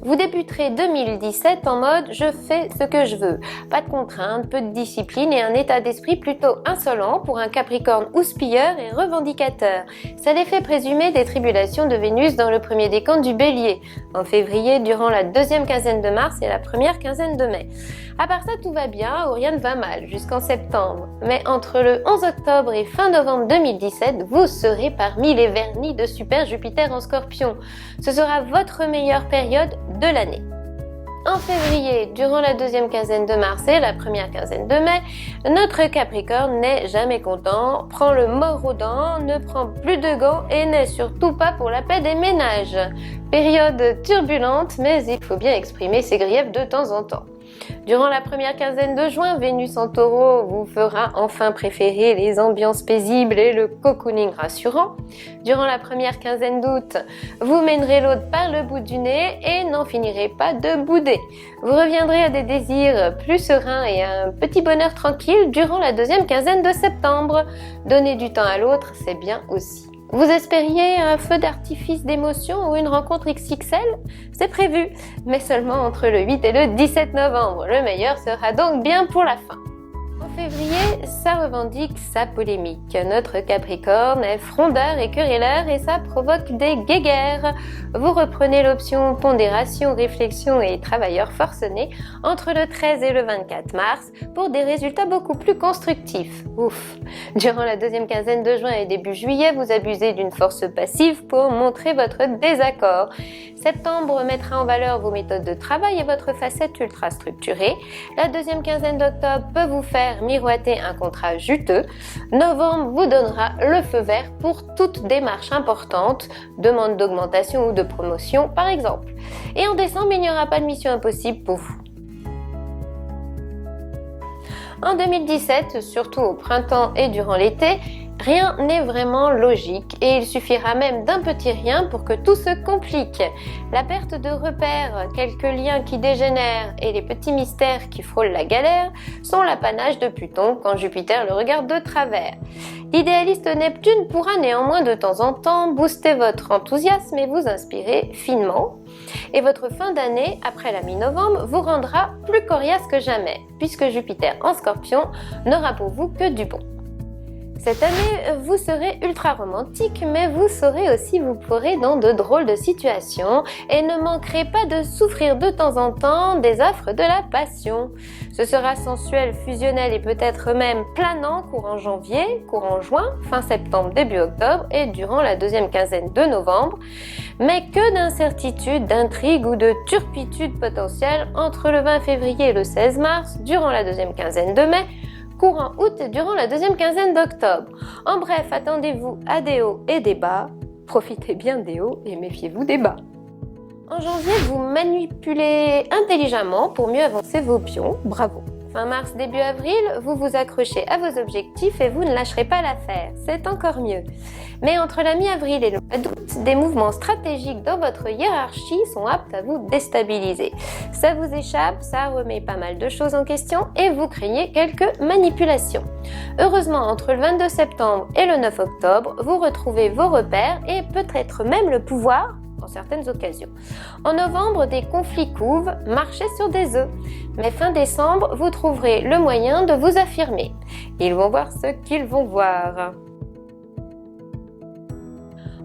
Vous débuterez 2017 en mode « je fais ce que je veux ». Pas de contraintes, peu de discipline et un état d'esprit plutôt insolent pour un Capricorne houspilleur et revendicateur. C'est l'effet présumé des tribulations de Vénus dans le premier décan du Bélier, en février durant la deuxième quinzaine de mars et la première quinzaine de mai. À part ça, tout va bien ou rien ne va mal jusqu'en septembre. Mais entre le 11 octobre et fin novembre 2017, vous serez parmi les vernis de Super Jupiter en Scorpion. Ce sera votre meilleure période de l'année. En février, durant la deuxième quinzaine de mars et la première quinzaine de mai, notre Capricorne n'est jamais content, prend le mors aux dents, ne prend plus de gants et n'est surtout pas pour la paix des ménages. Période turbulente, mais il faut bien exprimer ses griefs de temps en temps. Durant la première quinzaine de juin, Vénus en Taureau vous fera enfin préférer les ambiances paisibles et le cocooning rassurant. Durant la première quinzaine d'août, vous mènerez l'autre par le bout du nez et n'en finirez pas de bouder. Vous reviendrez à des désirs plus sereins et à un petit bonheur tranquille durant la deuxième quinzaine de septembre. Donner du temps à l'autre, c'est bien aussi. Vous espériez un feu d'artifice d'émotion ou une rencontre XXL? C'est prévu, mais seulement entre le 8 et le 17 novembre. Le meilleur sera donc bien pour la fin. En février, ça revendique sa polémique. Notre Capricorne est frondeur et querelleur et ça provoque des guéguerres. Vous reprenez l'option pondération, réflexion et travailleur forcené entre le 13 et le 24 mars pour des résultats beaucoup plus constructifs. Ouf! Durant la deuxième quinzaine de juin et début juillet, vous abusez d'une force passive pour montrer votre désaccord. Septembre mettra en valeur vos méthodes de travail et votre facette ultra structurée. La deuxième quinzaine d'octobre peut vous faire miroiter un contrat juteux. Novembre vous donnera le feu vert pour toute démarche importante, demande d'augmentation ou de promotion par exemple. Et en décembre, il n'y aura pas de mission impossible pour vous. En 2017, surtout au printemps et durant l'été, rien n'est vraiment logique et il suffira même d'un petit rien pour que tout se complique. La perte de repères, quelques liens qui dégénèrent et les petits mystères qui frôlent la galère sont l'apanage de Pluton quand Jupiter le regarde de travers. L'idéaliste Neptune pourra néanmoins de temps en temps booster votre enthousiasme et vous inspirer finement. Et votre fin d'année, après la mi-novembre, vous rendra plus coriace que jamais, puisque Jupiter en Scorpion n'aura pour vous que du bon. Cette année, vous serez ultra romantique, mais vous saurez aussi vous plonger dans de drôles de situations et ne manquerez pas de souffrir de temps en temps des affres de la passion. Ce sera sensuel, fusionnel et peut-être même planant courant janvier, courant juin, fin septembre, début octobre et durant la deuxième quinzaine de novembre, mais que d'incertitudes, d'intrigues ou de turpitudes potentielles entre le 20 février et le 16 mars, durant la deuxième quinzaine de mai, courant août et durant la deuxième quinzaine d'octobre. En bref, attendez-vous à des hauts et des bas, profitez bien des hauts et méfiez-vous des bas. En janvier, vous manipulez intelligemment pour mieux avancer vos pions, bravo. Fin mars, début avril, vous vous accrochez à vos objectifs et vous ne lâcherez pas l'affaire, c'est encore mieux. Mais entre la mi-avril et le mois d'août, des mouvements stratégiques dans votre hiérarchie sont aptes à vous déstabiliser. Ça vous échappe, ça remet pas mal de choses en question et vous craignez quelques manipulations. Heureusement, entre le 22 septembre et le 9 octobre, vous retrouvez vos repères et peut-être même le pouvoir dans certaines occasions. En novembre, des conflits couvent, marchez sur des œufs. Mais fin décembre, vous trouverez le moyen de vous affirmer. Ils vont voir ce qu'ils vont voir.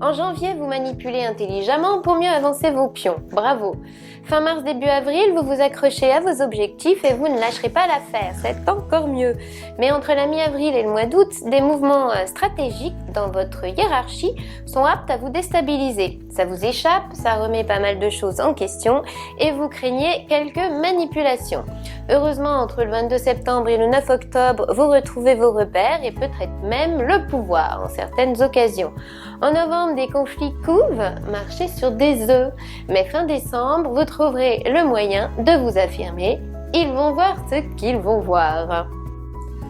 En janvier, vous manipulez intelligemment pour mieux avancer vos pions. Bravo! Fin mars, début avril, vous vous accrochez à vos objectifs et vous ne lâcherez pas l'affaire. C'est encore mieux. Mais entre la mi-avril et le mois d'août, des mouvements stratégiques dans votre hiérarchie sont aptes à vous déstabiliser. Ça vous échappe, ça remet pas mal de choses en question et vous craignez quelques manipulations. Heureusement, entre le 22 septembre et le 9 octobre, vous retrouvez vos repères et peut-être même le pouvoir en certaines occasions. En novembre, des conflits couvent, marchez sur des œufs. Mais fin décembre, vous trouverez le moyen de vous affirmer. Ils vont voir ce qu'ils vont voir.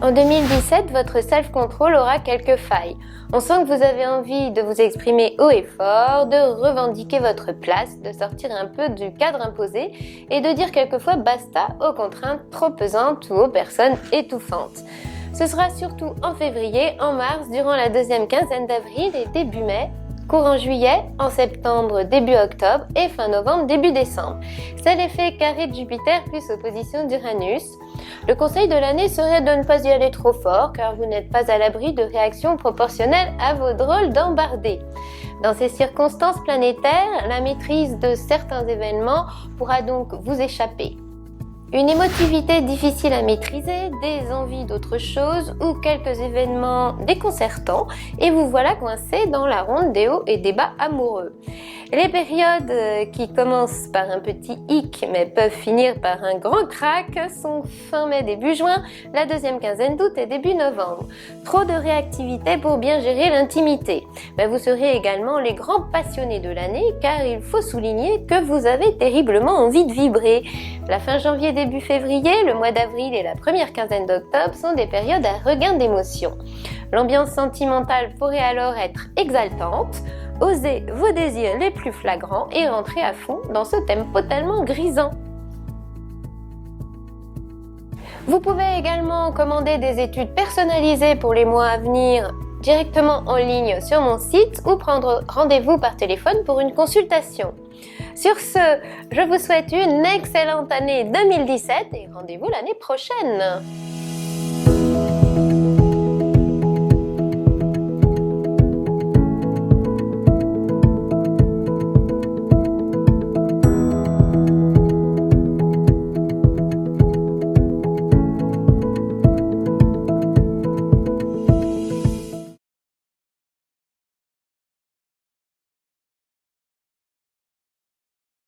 En 2017, votre self-control aura quelques failles. On sent que vous avez envie de vous exprimer haut et fort, de revendiquer votre place, de sortir un peu du cadre imposé et de dire quelquefois basta aux contraintes trop pesantes ou aux personnes étouffantes. Ce sera surtout en février, en mars, durant la deuxième quinzaine d'avril et début mai, courant juillet, en septembre, début octobre et fin novembre, début décembre. C'est l'effet carré de Jupiter plus opposition d'Uranus. Le conseil de l'année serait de ne pas y aller trop fort car vous n'êtes pas à l'abri de réactions proportionnelles à vos drôles d'embardés. Dans ces circonstances planétaires, la maîtrise de certains événements pourra donc vous échapper. Une émotivité difficile à maîtriser, des envies d'autre chose ou quelques événements déconcertants et vous voilà coincé dans la ronde des hauts et des bas amoureux. Les périodes qui commencent par un petit hic mais peuvent finir par un grand crack sont fin mai, début juin, la deuxième quinzaine d'août et début novembre. Trop de réactivité pour bien gérer l'intimité. Mais vous serez également les grands passionnés de l'année car il faut souligner que vous avez terriblement envie de vibrer. La fin janvier, début février, le mois d'avril et la première quinzaine d'octobre sont des périodes à regain d'émotion. L'ambiance sentimentale pourrait alors être exaltante. Osez vos désirs les plus flagrants et rentrez à fond dans ce tempo tellement grisant. Vous pouvez également commander des études personnalisées pour les mois à venir directement en ligne sur mon site ou prendre rendez-vous par téléphone pour une consultation. Sur ce, je vous souhaite une excellente année 2017 et rendez-vous l'année prochaine.